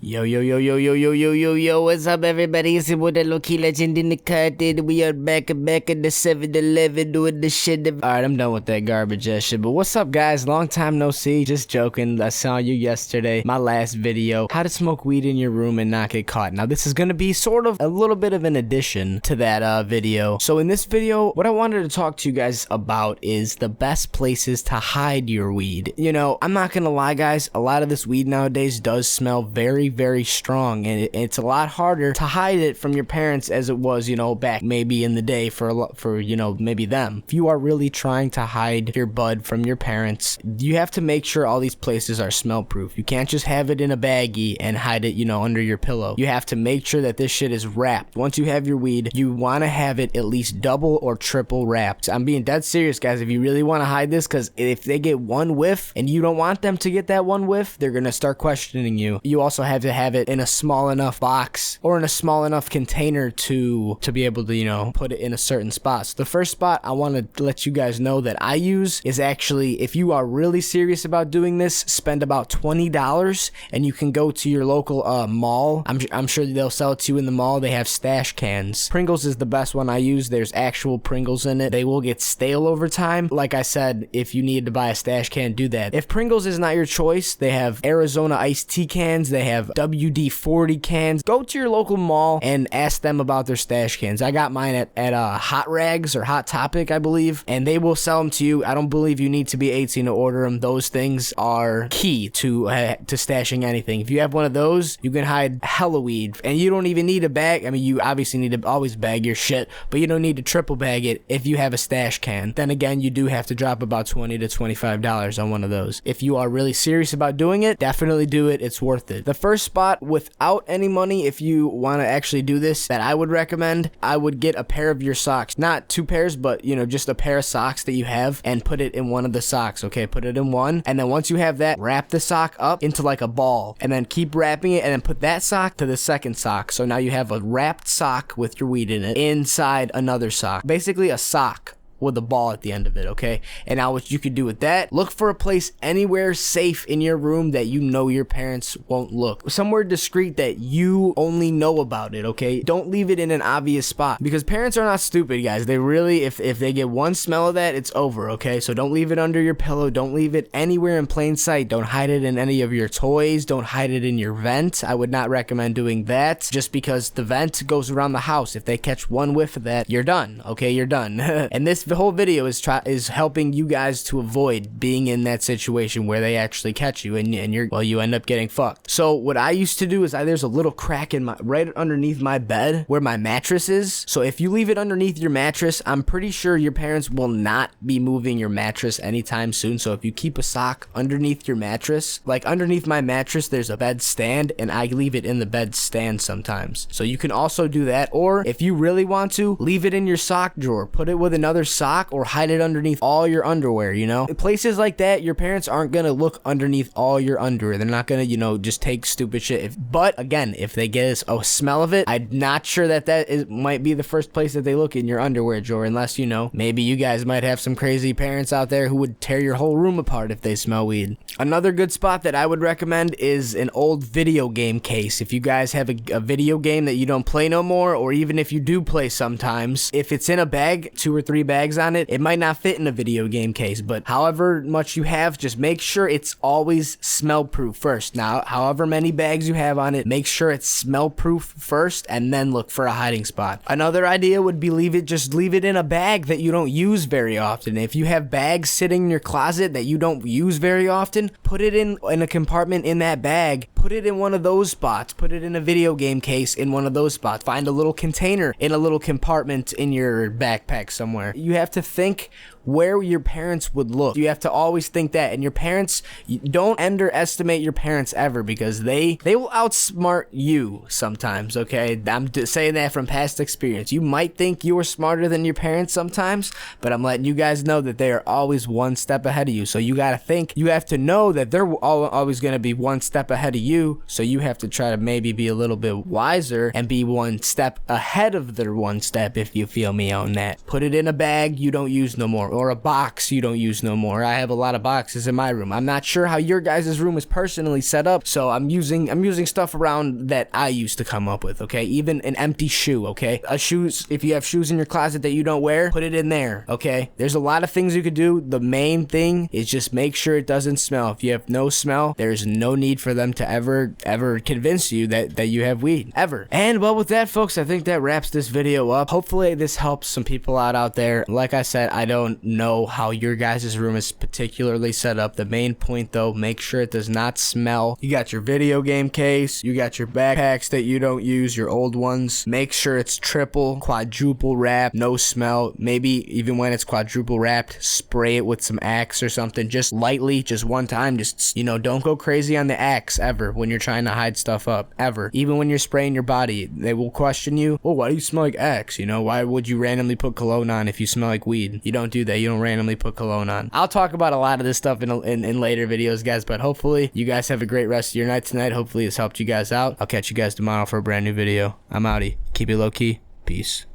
Yo, yo, yo, yo, yo, yo, yo, yo, yo, what's up, everybody? It's your boy, the LowkeyLegend in the cut. We are back in the 7-Eleven doing the shit. Alright, I'm done with that garbage ass shit. But what's up, guys? Long time no see. Just joking. I saw you yesterday. My last video. How to smoke weed in your room and not get caught. Now, this is gonna be sort of a little bit of an addition to that video. So, in this video, what I wanted to talk to you guys about is the best places to hide your weed. You know, I'm not gonna lie, guys. A lot of this weed nowadays does smell very strong, and it's a lot harder to hide it from your parents as it was, you know, back maybe in the day for you know, maybe them. If you are really trying to hide your bud from your parents, you have to make sure all these places are smell proof. You can't just have it in a baggie and hide it, you know, under your pillow. You have to make sure that this shit is wrapped. Once you have your weed, you want to have it at least double or triple wrapped. I'm being dead serious, guys, if you really want to hide this, because if they get one whiff and you don't want them to get that one whiff, they're gonna start questioning you. You also have to have it in a small enough box or in a small enough container to be able to, you know, put it in a certain spot. So the first spot I want to let you guys know that I use is actually, if you are really serious about doing this, spend about $20 and you can go to your local mall. I'm sure they'll sell it to you in the mall. They have stash cans. Pringles is the best one I use. There's actual Pringles in it. They will get stale over time. Like I said, if you need to buy a stash can, do that. If Pringles is not your choice, they have Arizona iced tea cans. They have WD-40 cans. Go to your local mall and ask them about their stash cans. I got mine at Hot Rags or Hot Topic, I believe, and they will sell them to you. I don't believe you need to be 18 to order them. Those things are key to stashing anything. If you have one of those, you can hide hella weed, and you don't even need a bag. I mean, you obviously need to always bag your shit, but you don't need to triple bag it if you have a stash can. Then again, you do have to drop about $20 to $25 on one of those. If you are really serious about doing it, definitely do it. It's worth it. The first spot without any money, if you want to actually do this, that I would recommend, I would get a pair of your socks. Not two pairs, but, you know, just a pair of socks that you have, and put it in one of the socks, okay? Put it in one, and then once you have that, wrap the sock up into like a ball, and then keep wrapping it, and then put that sock to the second sock. So now you have a wrapped sock with your weed in it inside another sock. Basically a sock with a ball at the end of it, okay? And now what you could do with that, look for a place anywhere safe in your room that you know your parents won't look. Somewhere discreet that you only know about it, okay? Don't leave it in an obvious spot, because parents are not stupid, guys. They really, if they get one smell of that, it's over, okay? So don't leave it under your pillow. Don't leave it anywhere in plain sight. Don't hide it in any of your toys. Don't hide it in your vent. I would not recommend doing that, just because the vent goes around the house. If they catch one whiff of that, you're done, okay? You're done. And the whole video is helping you guys to avoid being in that situation where they actually catch you and you end up getting fucked. So what I used to do is there's a little crack in right underneath my bed where my mattress is. So if you leave it underneath your mattress, I'm pretty sure your parents will not be moving your mattress anytime soon. So if you keep a sock underneath your mattress, like underneath my mattress, there's a bed stand, and I leave it in the bed stand sometimes. So you can also do that, or if you really want to, leave it in your sock drawer. Put it with another sock, or hide it underneath all your underwear, you know? Places like that, your parents aren't gonna look underneath all your underwear. They're not gonna, you know, just take stupid shit. But again, if they get a smell of it, I'm not sure that might be the first place that they look, in your underwear drawer, unless, you know, maybe you guys might have some crazy parents out there who would tear your whole room apart if they smell weed. Another good spot that I would recommend is an old video game case. If you guys have a video game that you don't play no more, or even if you do play sometimes, if it's in a bag, 2 or 3 bags on it, it might not fit in a video game case, but however much you have, just make sure it's always smell proof first. Now, however many bags you have on it, make sure it's smell proof first, and then look for a hiding spot. Another idea would be just leave it in a bag that you don't use very often. If you have bags sitting in your closet that you don't use very often, put it in a compartment in that bag. Put it in one of those spots. Put it in a video game case in one of those spots. Find a little container in a little compartment in your backpack somewhere. You have to think where your parents would look. You have to always think that. And your parents, don't underestimate your parents ever, because they will outsmart you sometimes, okay? I'm saying that from past experience. You might think you are smarter than your parents sometimes, but I'm letting you guys know that they are always one step ahead of you. So you gotta think, you have to know that they're always gonna be one step ahead of you, so you have to try to maybe be a little bit wiser and be one step ahead of their one step, if you feel me on that. Put it in a bag you don't use no more, or a box you don't use no more. I have a lot of boxes in my room. I'm not sure how your guys' room is personally set up, so I'm using stuff around that I used to come up with, okay? Even an empty shoe, okay? Shoes, if you have shoes in your closet that you don't wear, put it in there, okay? There's a lot of things you could do. The main thing is just make sure it doesn't smell. If you have no smell, there's no need for them to ever convince you that you have weed, ever. And well, with that, folks, I think that wraps this video up. Hopefully this helps some people out there. Like I said, I don't know how your guys' room is particularly set up. The main point though, make sure it does not smell. You got your video game case, you got your backpacks that you don't use, your old ones. Make sure it's triple, quadruple wrapped, no smell. Maybe even when it's quadruple wrapped, spray it with some Axe or something, just lightly, just one time. Just, you know, don't go crazy on the Axe ever when you're trying to hide stuff up, ever. Even when you're spraying your body, they will question you. Oh, why do you smell like Axe? You know, why would you randomly put cologne on if you smell like weed? You don't do that. You don't randomly put cologne on. I'll talk about a lot of this stuff in later videos, guys, but hopefully you guys have a great rest of your night tonight. Hopefully this helped you guys out. I'll catch you guys tomorrow for a brand new video. I'm outie. Keep it low key. Peace.